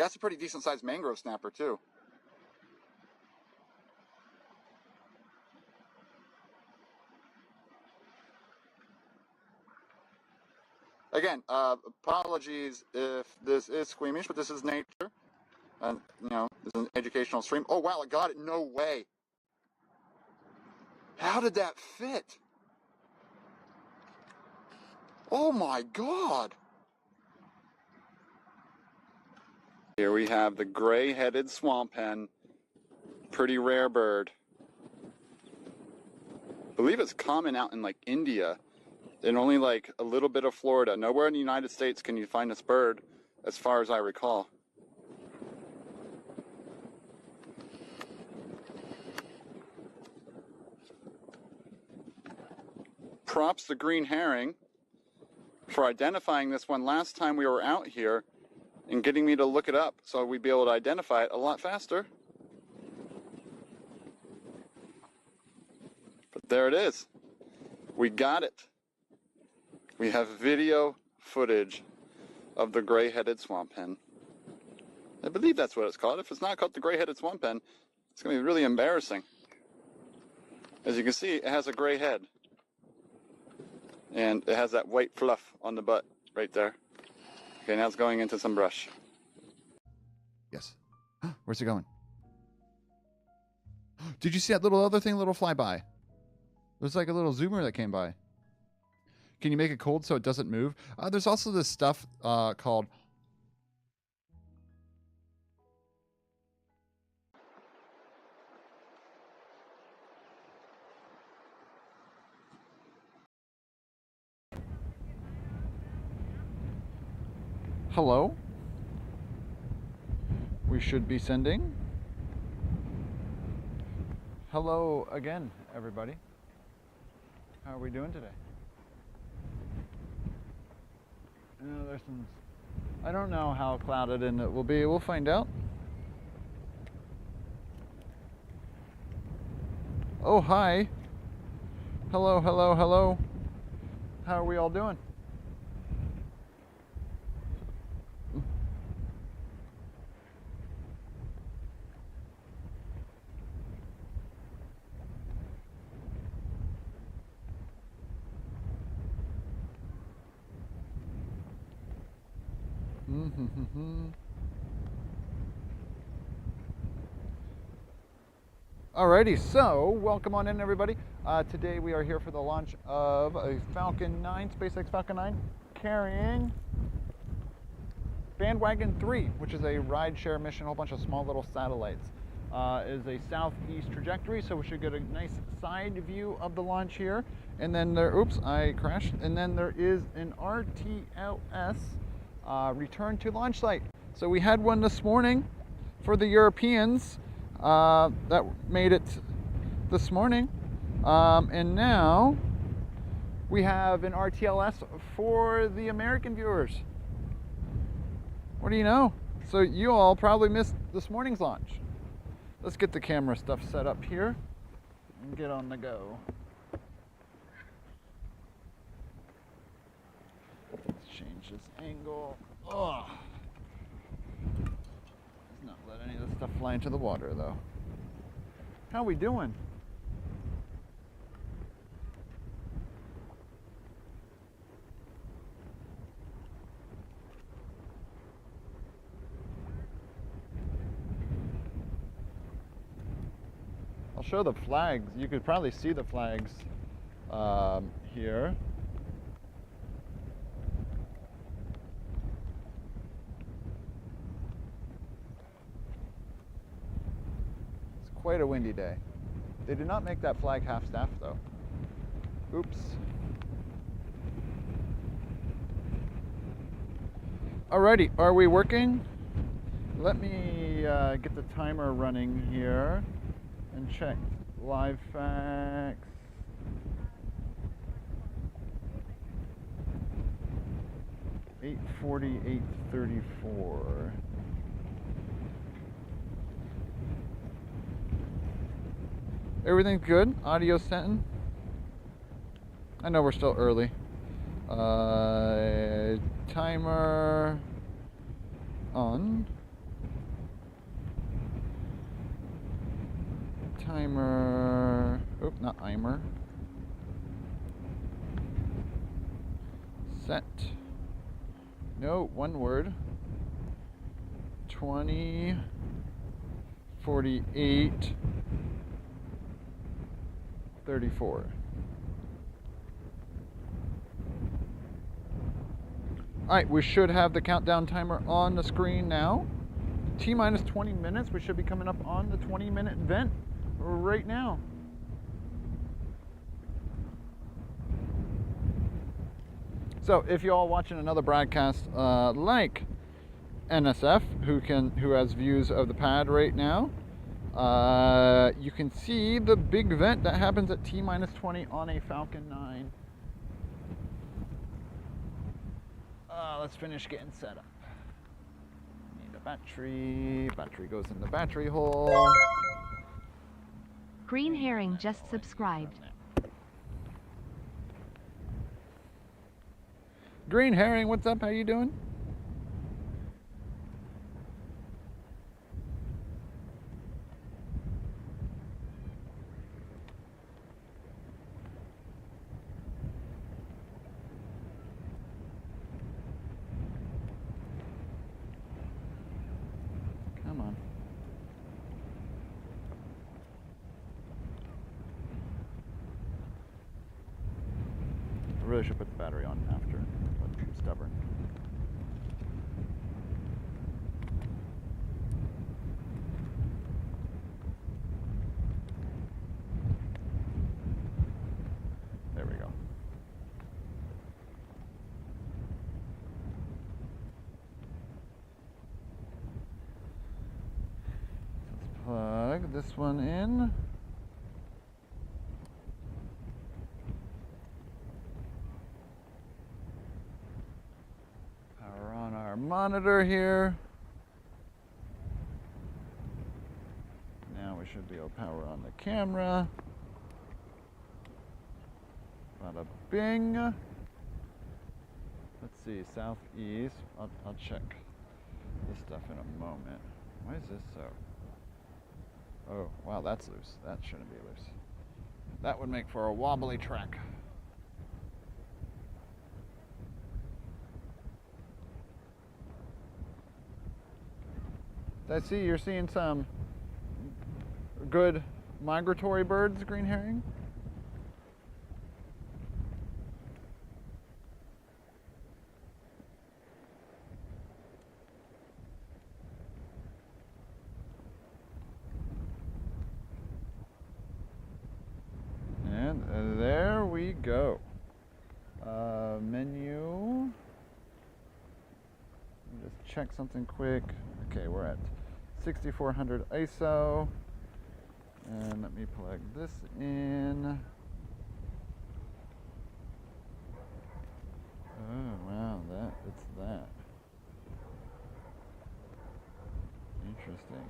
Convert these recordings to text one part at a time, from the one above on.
That's a pretty decent sized mangrove snapper too. Again, apologies if this is squeamish, but this is nature. And, you know, this is an educational stream. Oh, wow, I got it. No way. How did that fit? Oh, my God. Here we have the gray-headed swamp hen. Pretty rare bird. I believe it's common out in, like, India. In only, like, a little bit of Florida. Nowhere in the United States can you find this bird, as far as I recall. Props to Green Herring for identifying this one last time we were out here and getting me to look it up so we'd be able to identify it a lot faster. But there it is. We got it. We have video footage of the gray-headed swamp hen. I believe that's what it's called. If it's not called the gray-headed swamp hen, it's going to be really embarrassing. As you can see, it has a gray head. And it has that white fluff on the butt right there. Okay, now it's going into some brush. Yes. Where's it going? Did you see that little other thing, little flyby? There's like a little zoomer that came by. Can you make it cold so it doesn't move? There's also this stuff called... Hello? We should be sending. Hello again, everybody. How are we doing today? There's some... I don't know how clouded in it will be. We'll find out. Oh, hi. Hello, hello, hello. How are we all doing? Alrighty, so welcome on in, everybody. Today we are here for the launch of a Falcon 9, SpaceX Falcon 9, carrying Bandwagon-3, which is a rideshare mission, a whole bunch of small little satellites. Is a southeast trajectory, so we should get a nice side view of the launch here. And then there, oops, I crashed. And then there is an RTLS return to launch site. So we had one this morning for the Europeans that made it this morning. And now we have an RTLS for the American viewers. What do you know? So you all probably missed this morning's launch. Let's get the camera stuff set up here and get on the go. Let's change this angle. Oh, let's not let any of this stuff fly into the water, though. How we doing? I'll show the flags. You could probably see the flags here. It's quite a windy day. They did not make that flag half-staff though. Oops. Alrighty, are we working? Let me get the timer running here and check live facts. (8:40, 8:34). Everything's good. Audio setting. I know we're still early. Timer on. timer. Oop, not timer. Set. No, one word. 20, 48, 34. Alright, we should have the countdown timer on the screen now. T-minus 20 minutes. We should be coming up on the 20-minute vent right now. So if you're all watching another broadcast like NSF, who has views of the pad right now, you can see the big vent that happens at T-minus 20 on a Falcon 9. Let's finish getting set up. Need a battery. Battery goes in the battery hole. Green Herring just subscribed. Green Herring, what's up? How you doing? Come on. I really should put the battery on after, but I'm stubborn. There we go. Let's plug this one in. Power on our monitor here. Now we should be able to power on the camera. Bada bing. Let's see, southeast. I'll check this stuff in a moment. Why is this so? Oh, wow, that's loose. That shouldn't be loose. That would make for a wobbly track. I see you're seeing some good migratory birds, Green Herring. And there we go. Menu. Just check something quick. Okay, we're at 6400 ISO. And let me plug this in. Oh, wow, it's that. Interesting.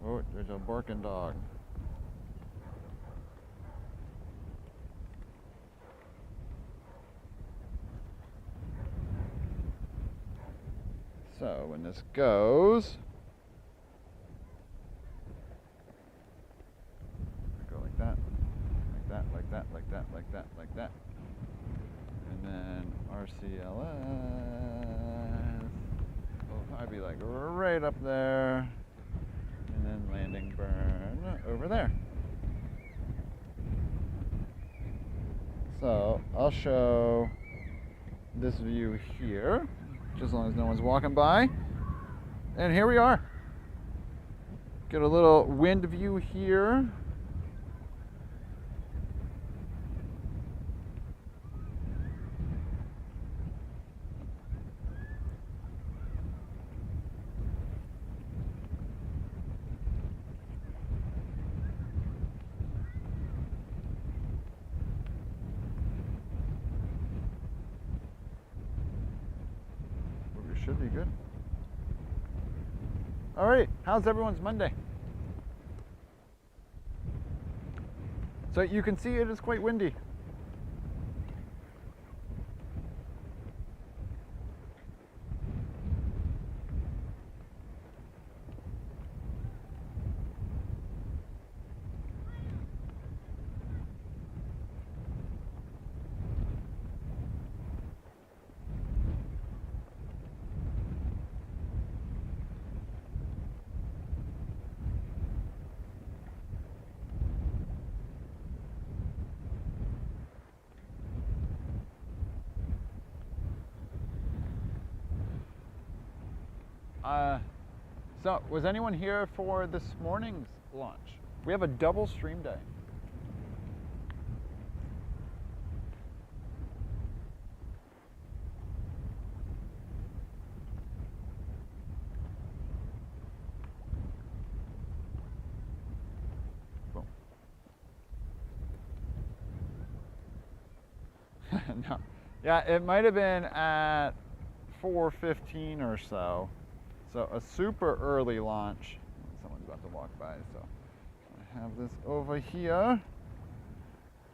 Oh, there's a barking dog. So when this goes, go like that, like that, like that, like that, like that, like that. And then RTLS will probably be like right up there. And then landing burn over there. So I'll show this view here, just as long as no one's walking by. And here we are. Get a little wind view here. Should be good. All right, how's everyone's Monday? So you can see it is quite windy. So, was anyone here for this morning's launch? We have a double stream day. Boom. No. Yeah, it might have been at 4:15 or so. So a super early launch. Someone's about to walk by, so I have this over here.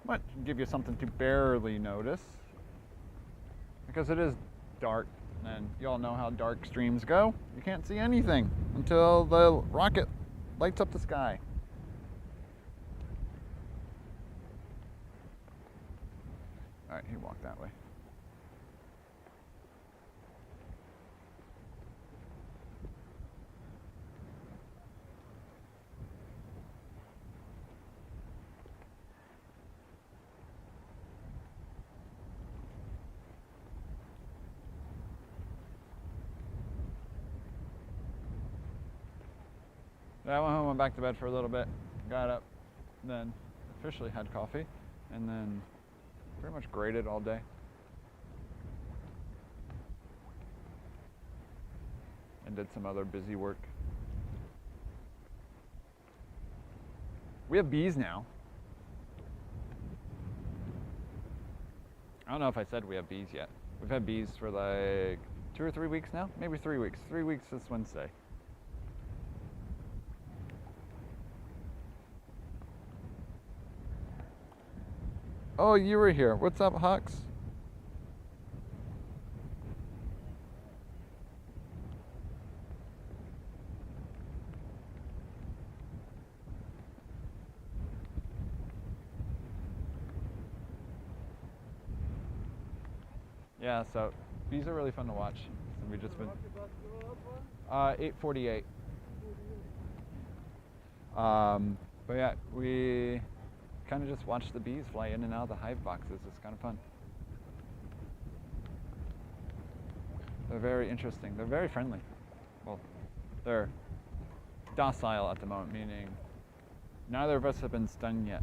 Might give you something to barely notice because it is dark, and you all know how dark streams go. You can't see anything until the rocket lights up the sky. All right, he walked that way. I went home, went back to bed for a little bit, got up, then officially had coffee, and then pretty much graded all day. And did some other busy work. We have bees now. I don't know if I said we have bees yet. We've had bees for like 2 or 3 weeks now, maybe 3 weeks. 3 weeks this Wednesday. Oh, you were here. What's up, Hux? Yeah, so bees are really fun to watch. So we just been 8:48. But yeah, we kind of just watch the bees fly in and out of the hive boxes. It's kind of fun. They're very interesting. They're very friendly. Well, they're docile at the moment, meaning neither of us have been stung yet.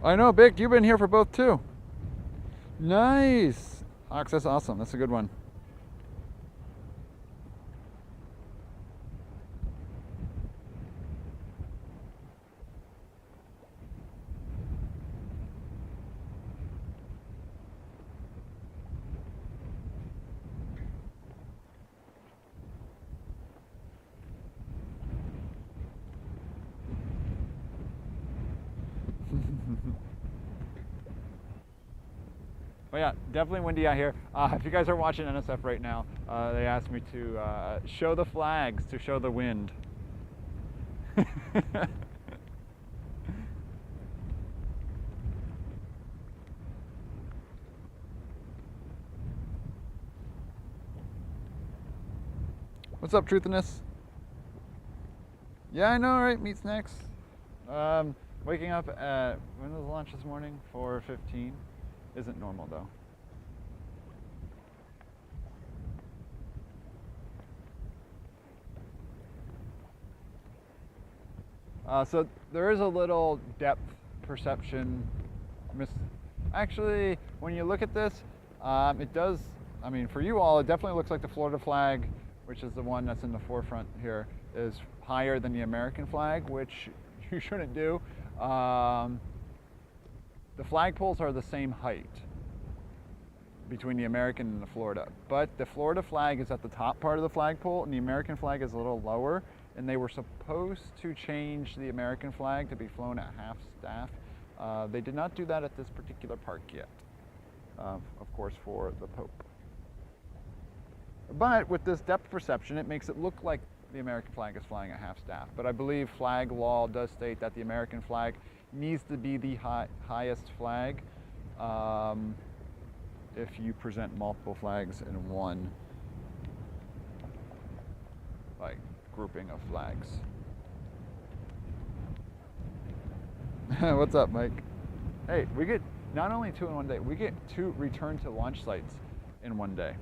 I know, Bick, you've been here for both too. Nice. Ox, that's awesome. That's a good one. Well, yeah, definitely windy out here. If you guys are watching NSF right now, they asked me to show the flags to show the wind. What's up, Truthiness? Yeah, I know, right? Meat snacks. Waking up at, when was the launch this morning? 4:15. Isn't normal though. So there is a little depth perception actually, when you look at this, it does, I mean, for you all, it definitely looks like the Florida flag, which is the one that's in the forefront here, is higher than the American flag, which you shouldn't do. The flagpoles are the same height. between the American and the Florida. But the Florida flag is at the top part of the flagpole, and the American flag is a little lower. And they were supposed to change the American flag to be flown at half staff. They did not do that at this particular park yet, of course, for the Pope. But with this depth perception, it makes it look like the American flag is flying at half staff. But I believe flag law does state that the American flag needs to be the highest flag if you present multiple flags in one grouping of flags. What's up, Mike? Hey, we get not only 2 in one day, we get 2 return to launch sites in one day.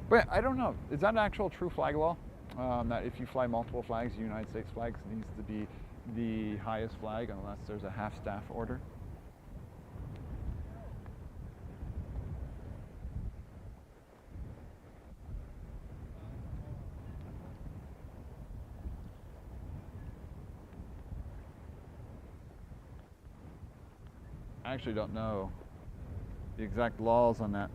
But I don't know, is that an actual true flag law? That if you fly multiple flags, the United States flag needs to be the highest flag unless there's a half staff order? I actually don't know the exact laws on that.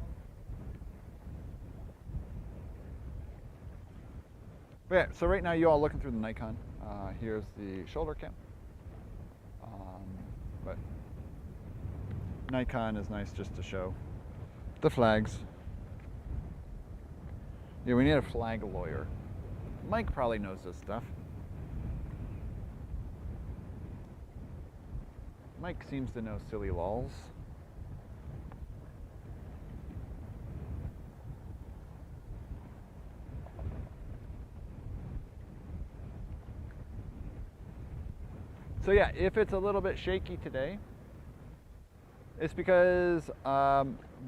But yeah, so right now you all looking through the Nikon. Here's the shoulder cam. But Nikon is nice just to show the flags. Yeah, we need a flag lawyer. Mike probably knows this stuff. Mike seems to know silly laws. So yeah, if it's a little bit shaky today, it's because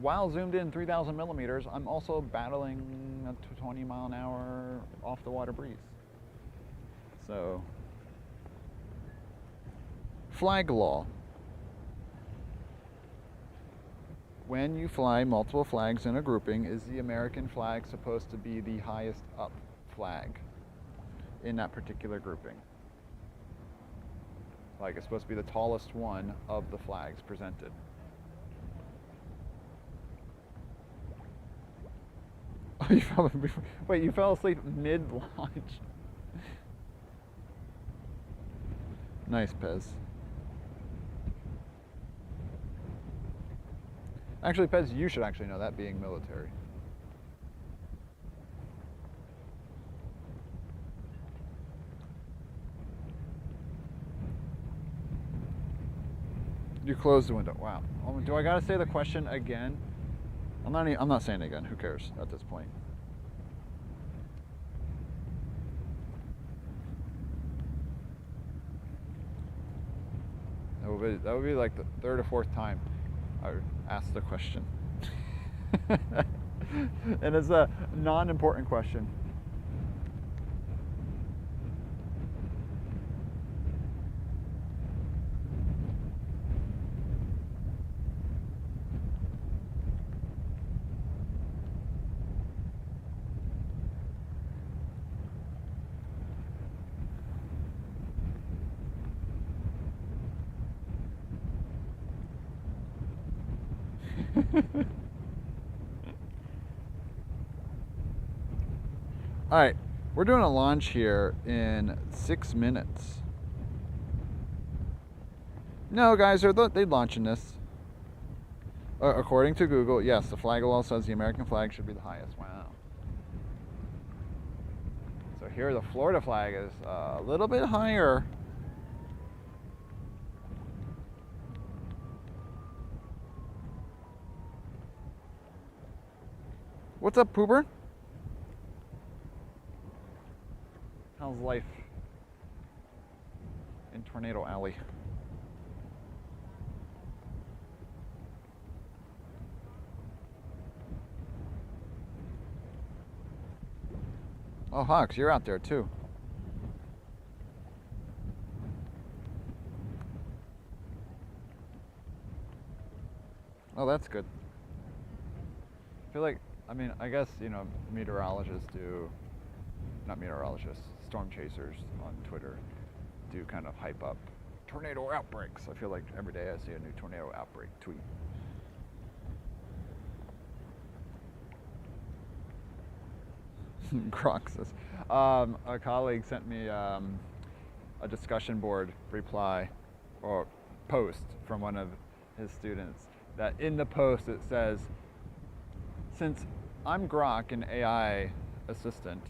while zoomed in 3,000 millimeters, I'm also battling a 20 mile an hour off the water breeze. So, flag law. When you fly multiple flags in a grouping, is the American flag supposed to be the highest up flag in that particular grouping? Like, it's supposed to be the tallest one of the flags presented. Oh, wait, you fell asleep mid-launch? Nice, Pez. Actually, Pez, you should actually know that, being military. You closed the window. Wow. Do I gotta say the question again? I'm not saying it again. Who cares at this point? That would be like the 3rd or 4th time I would ask the question. And it's a non-important question. All right, we're doing a launch here in 6 minutes. No, guys, they're launching this. According to Google, yes, the flag law says the American flag should be the highest. Wow. So here the Florida flag is a little bit higher. What's up, Poober? How's life in Tornado Alley? Oh, Hawks, you're out there too. Oh, that's good. I feel like, I mean, I guess, you know, meteorologists do, not meteorologists, storm chasers on Twitter do kind of hype up tornado outbreaks. I feel like every day I see a new tornado outbreak tweet. Croxus. A colleague sent me a discussion board reply or post from one of his students that in the post it says, since I'm Grok, an AI assistant,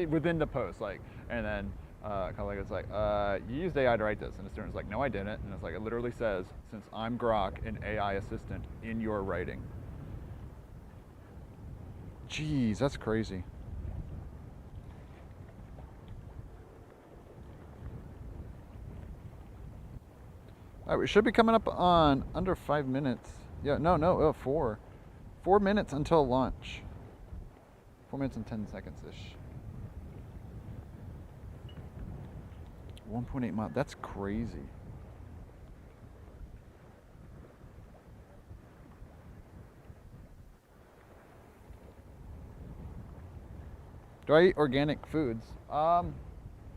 within the post, like, and then a colleague was like, you used AI to write this, and the student was like, no, I didn't, and it's like, it literally says, since I'm Grok, an AI assistant, in your writing. Jeez, that's crazy. All right, we should be coming up on under 5 minutes. Yeah, no, 4. 4 minutes until launch. 4 minutes and 10 seconds-ish. 1.8 miles, that's crazy. Do I eat organic foods?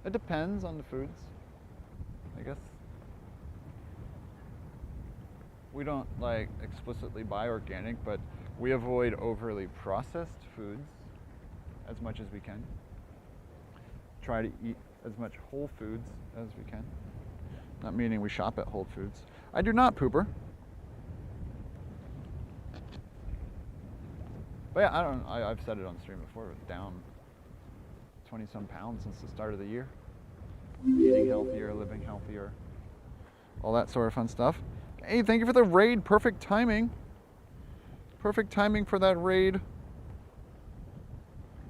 It depends on the foods, I guess. We don't like explicitly buy organic, but we avoid overly processed foods as much as we can. Try to eat as much whole foods as we can. Not meaning we shop at Whole Foods. I do not, Pooper. But yeah, I've said it on stream before, but down 20-some pounds since the start of the year. Eating healthier, living healthier, all that sort of fun stuff. Hey, thank you for the raid. Perfect timing. Perfect timing for that raid.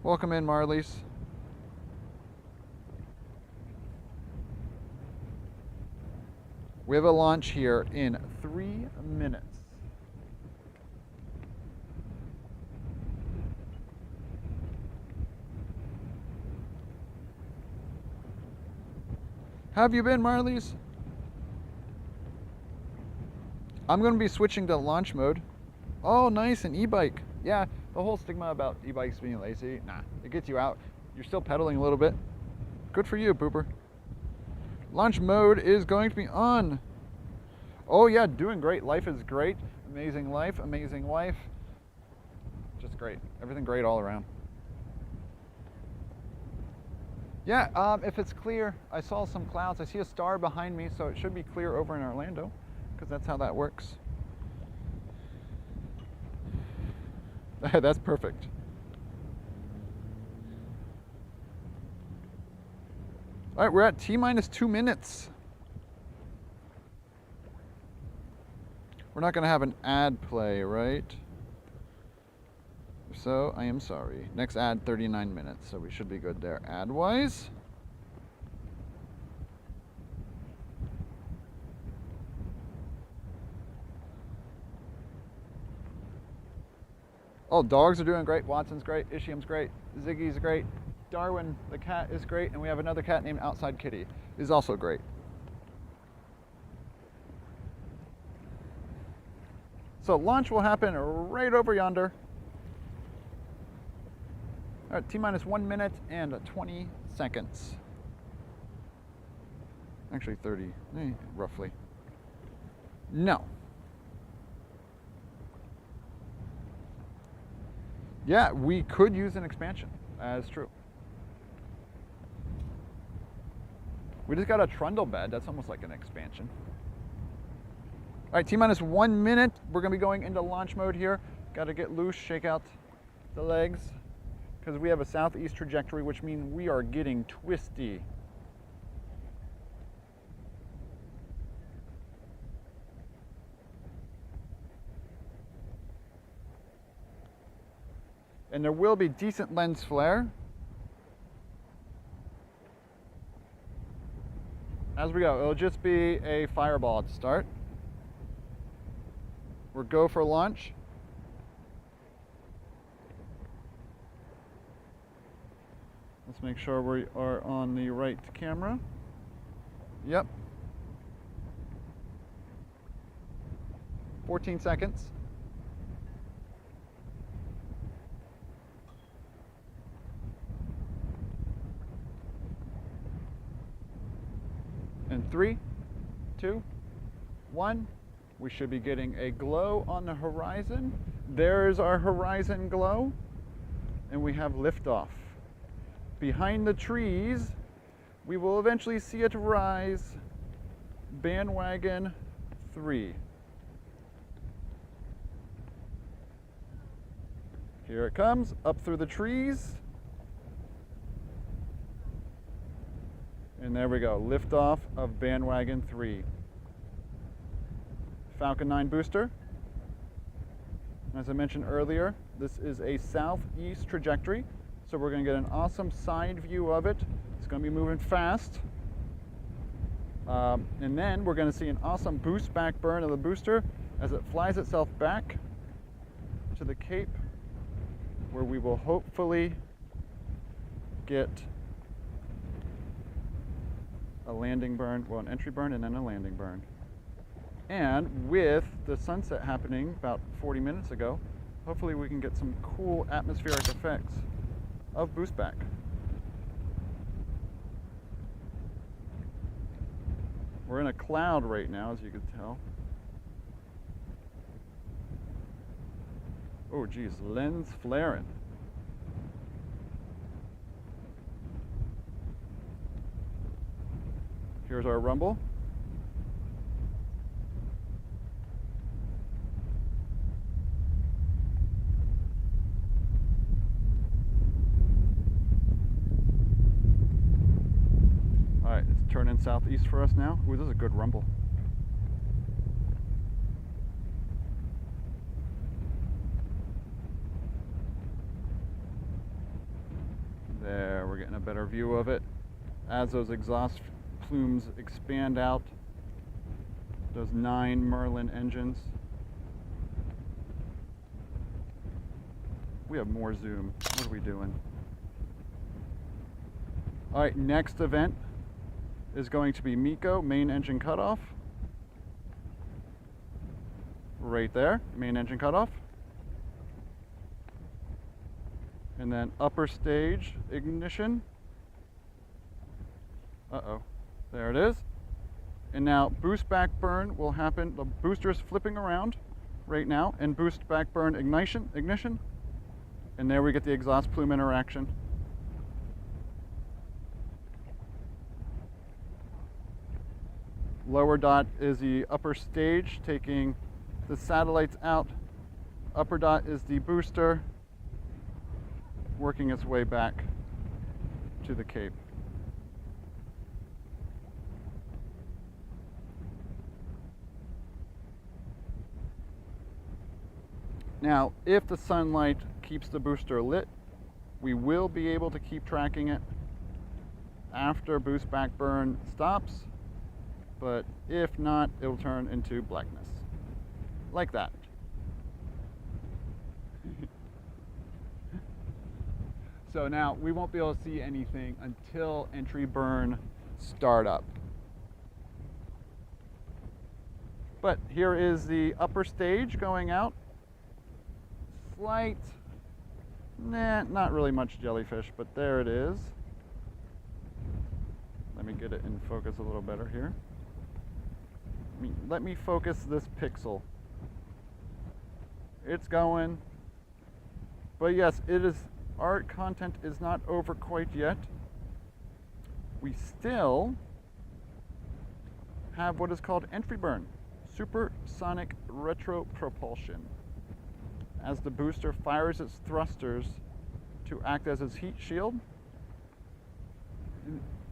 Welcome in, Marlies. We have a launch here in 3 minutes. How have you been, Marlies? I'm going to be switching to launch mode. Oh, nice, an e-bike. Yeah, the whole stigma about e-bikes being lazy, nah, it gets you out. You're still pedaling a little bit. Good for you, Pooper. Launch mode is going to be on. Oh yeah, doing great. Life is great. Amazing life, amazing wife. Just great. Everything great all around. Yeah, if it's clear, I saw some clouds. I see a star behind me, so it should be clear over in Orlando, because that's how that works. That's perfect. All right, we're at T-minus 2 minutes. We're not going to have an ad play, right? So, I am sorry. Next ad, 39 minutes, so we should be good there ad-wise. Oh, dogs are doing great. Watson's great. Ishiam's great. Ziggy's great. Darwin, the cat, is great. And we have another cat named Outside Kitty, is also great. So launch will happen right over yonder. All right, T-minus 1 minute and 20 seconds. Actually 30, roughly. No. Yeah, we could use an expansion, that's true. We just got a trundle bed, that's almost like an expansion. All right, T-minus 1 minute. We're gonna be going into launch mode here. Gotta get loose, shake out the legs, because we have a southeast trajectory, which means we are getting twisty. And there will be decent lens flare as we go. It'll just be a fireball at the start. We're go for launch. Let's make sure we are on the right camera. Yep. 14 seconds. 3, 2, 1. We should be getting a glow on the horizon. There's our horizon glow. And we have liftoff. Behind the trees, we will eventually see it rise. Bandwagon-3. Here it comes, up through the trees. And there we go, liftoff of Bandwagon-3. Falcon 9 booster. As I mentioned earlier, this is a southeast trajectory, so we're going to get an awesome side view of it. It's going to be moving fast. And then we're going to see an awesome boost back burn of the booster as it flies itself back to the Cape, where we will hopefully get a landing burn, well, an entry burn and then a landing burn. And with the sunset happening about 40 minutes ago, hopefully we can get some cool atmospheric effects of boost back. We're in a cloud right now, as you can tell. Oh geez, lens flaring. Here's our rumble. All right, it's turning southeast for us now. Ooh, this is a good rumble. There, we're getting a better view of it. As those exhaust plumes expand out, those 9 Merlin engines. We have more zoom. What are we doing? All right, next event is going to be MECO, main engine cutoff. Right there, main engine cutoff. And then upper stage ignition. Uh-oh, there it is. And now boost back burn will happen. The booster is flipping around right now, and boost back burn ignition. And there we get the exhaust plume interaction. Lower dot is the upper stage, taking the satellites out. Upper dot is the booster, working its way back to the Cape. Now, if the sunlight keeps the booster lit, we will be able to keep tracking it after boost back burn stops, but if not, it'll turn into blackness, like that. So now we won't be able to see anything until entry burn startup. But here is the upper stage going out. Slight, not really much jellyfish, but there it is. Let me get it in focus a little better here. Let me focus this pixel. It's going. But yes, it is. Our content is not over quite yet. We still have what is called entry burn, supersonic retropropulsion, as the booster fires its thrusters to act as its heat shield,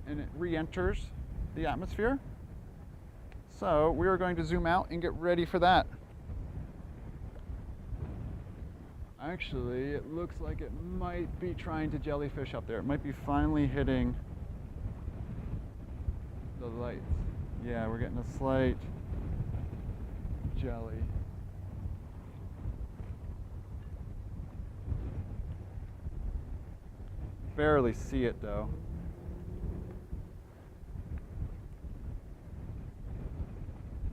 and it re-enters the atmosphere. So we are going to zoom out and get ready for that. Actually, it looks like it might be trying to jellyfish up there. It might be finally hitting the lights. Yeah, we're getting a slight jelly. Barely see it though.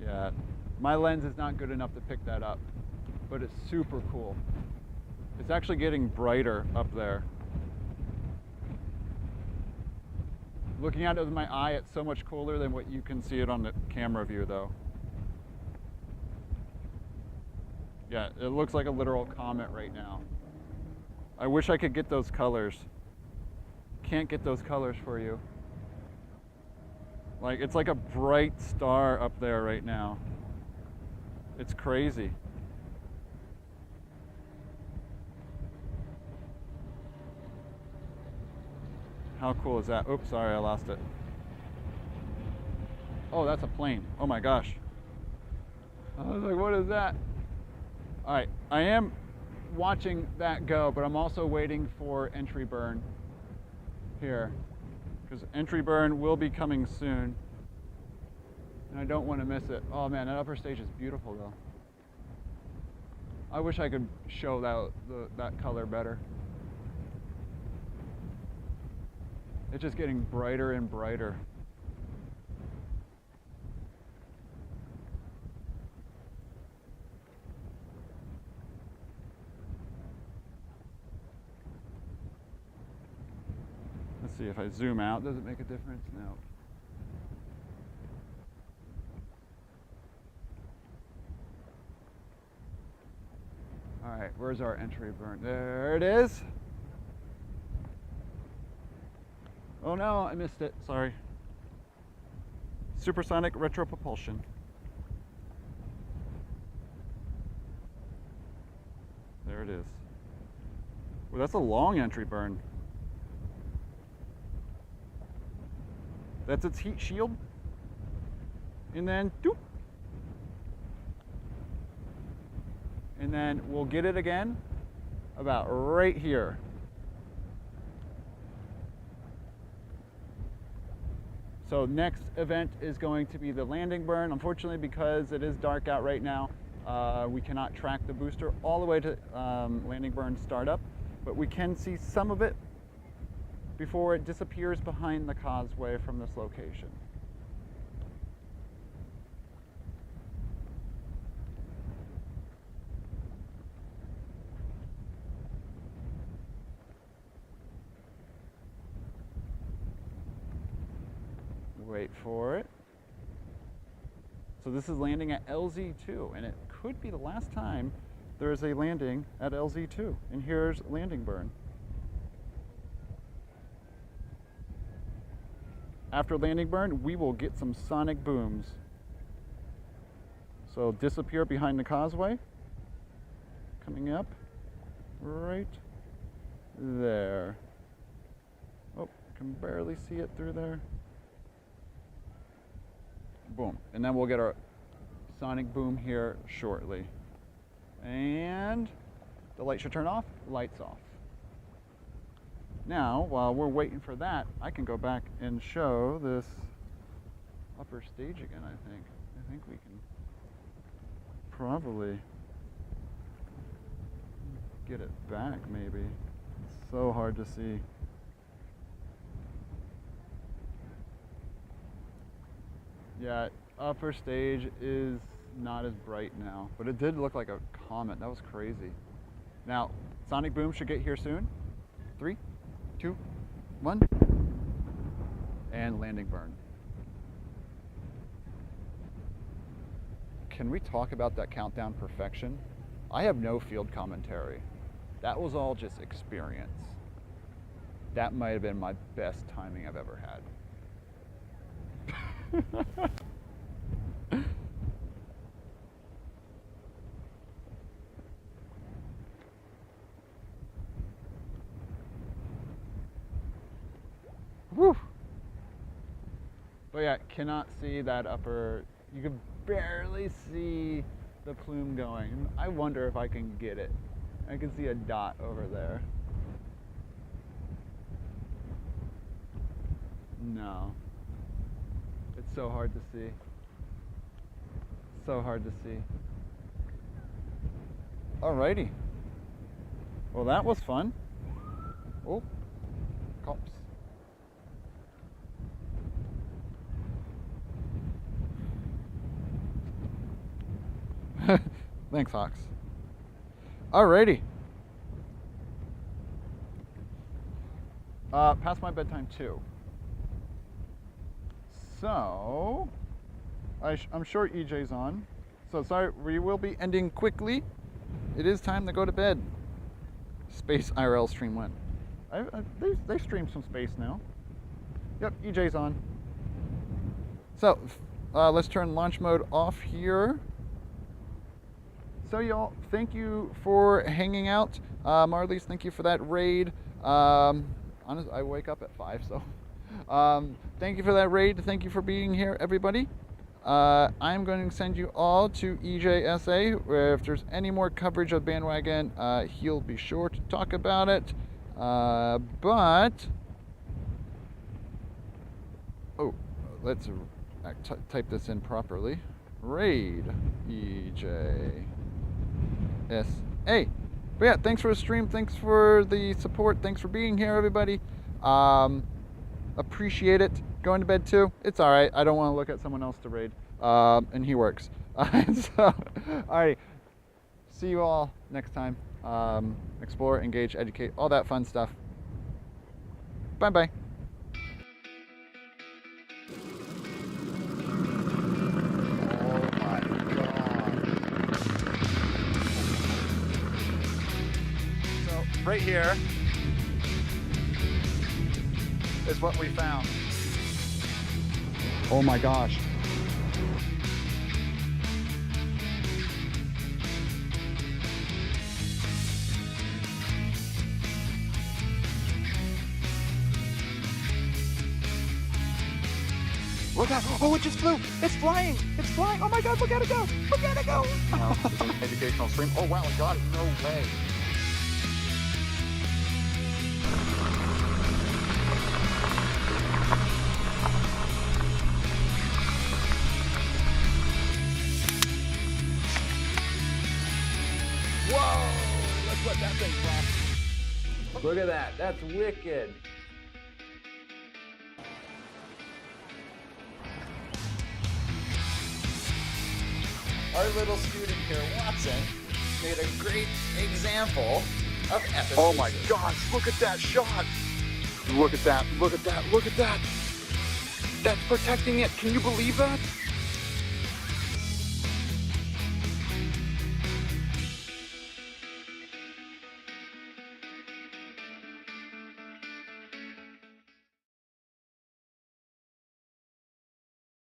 Yeah, my lens is not good enough to pick that up, but it's super cool. It's actually getting brighter up there. Looking at it with my eye, it's so much cooler than what you can see it on the camera view though. Yeah, it looks like a literal comet right now. I wish I could get those colors. Can't get those colors for you. Like, it's like a bright star up there right now. It's crazy. How cool is that? Oops, sorry, I lost it. Oh, that's a plane. Oh my gosh. I was like, what is that? All right, I am watching that go, but I'm also waiting for entry burn here, because entry burn will be coming soon, and I don't want to miss it. Oh man, that upper stage is beautiful though. I wish I could show that color better. It's just getting brighter and brighter. Let's see, if I zoom out, does it make a difference? No. All right, where's our entry burn? There it is. Oh no, I missed it, sorry. Supersonic retropropulsion. There it is. Well, that's a long entry burn. That's its heat shield. And then, doop. And then we'll get it again about right here. So next event is going to be the landing burn. Unfortunately, because it is dark out right now, we cannot track the booster all the way to landing burn startup, but we can see some of it before it disappears behind the causeway from this location. Wait for it. So this is landing at LZ2, and it could be the last time there is a landing at LZ2. And here's landing burn. After landing burn, we will get some sonic booms. So disappear behind the causeway. Coming up right there. Oh, can barely see it through there. Boom. And then we'll get our sonic boom here shortly. And the light should turn off, lights off. Now, while we're waiting for that, I can go back and show this upper stage again, I think. I think we can probably get it back, maybe. It's so hard to see. Yeah, upper stage is not as bright now, but it did look like a comet. That was crazy. Now, sonic boom should get here soon. 3, 2, 1, and landing burn. Can we talk about that countdown perfection? I have no field commentary. That was all just experience. That might have been my best timing I've ever had. Woo! But yeah, cannot see that upper, you can barely see the plume going. I wonder if I can get it. I can see a dot over there. No. It's so hard to see. So hard to see. Alrighty. Well, that was fun. Oh, cops. Thanks, Hawks. Alrighty. Past my bedtime too. So, I'm sure EJ's on. So sorry, we will be ending quickly. It is time to go to bed. Space IRL stream went. They stream some space now. Yep, EJ's on. So, let's turn launch mode off here. So y'all, thank you for hanging out. Marlies, thank you for that raid. Honestly, I wake up at 5, so. Thank you for that raid. Thank you for being here, everybody. I'm going to send you all to EJSA, where if there's any more coverage of Bandwagon, he'll be sure to talk about it. But, oh, let's type this in properly. Raid EJSA. But yeah, thanks for the stream. Thanks for the support. Thanks for being here, everybody. Appreciate it. Going to bed too. It's all right. I don't want to look at someone else to raid. And he works. So, all right. See you all next time. Explore, engage, educate, all that fun stuff. Bye-bye. Right here is what we found. Oh my gosh. Look out! Oh, it just flew! It's flying! It's flying! Oh my god, look at it go! Look at it go! This is an educational stream. Oh wow, I got it! No way! Whoa! Let's let that thing fly. Look at that. That's wicked. Our little student here, Watson, made a great example of efficacy. Oh my gosh, look at that shot. Look at that, look at that, look at that. That's protecting it. Can you believe that?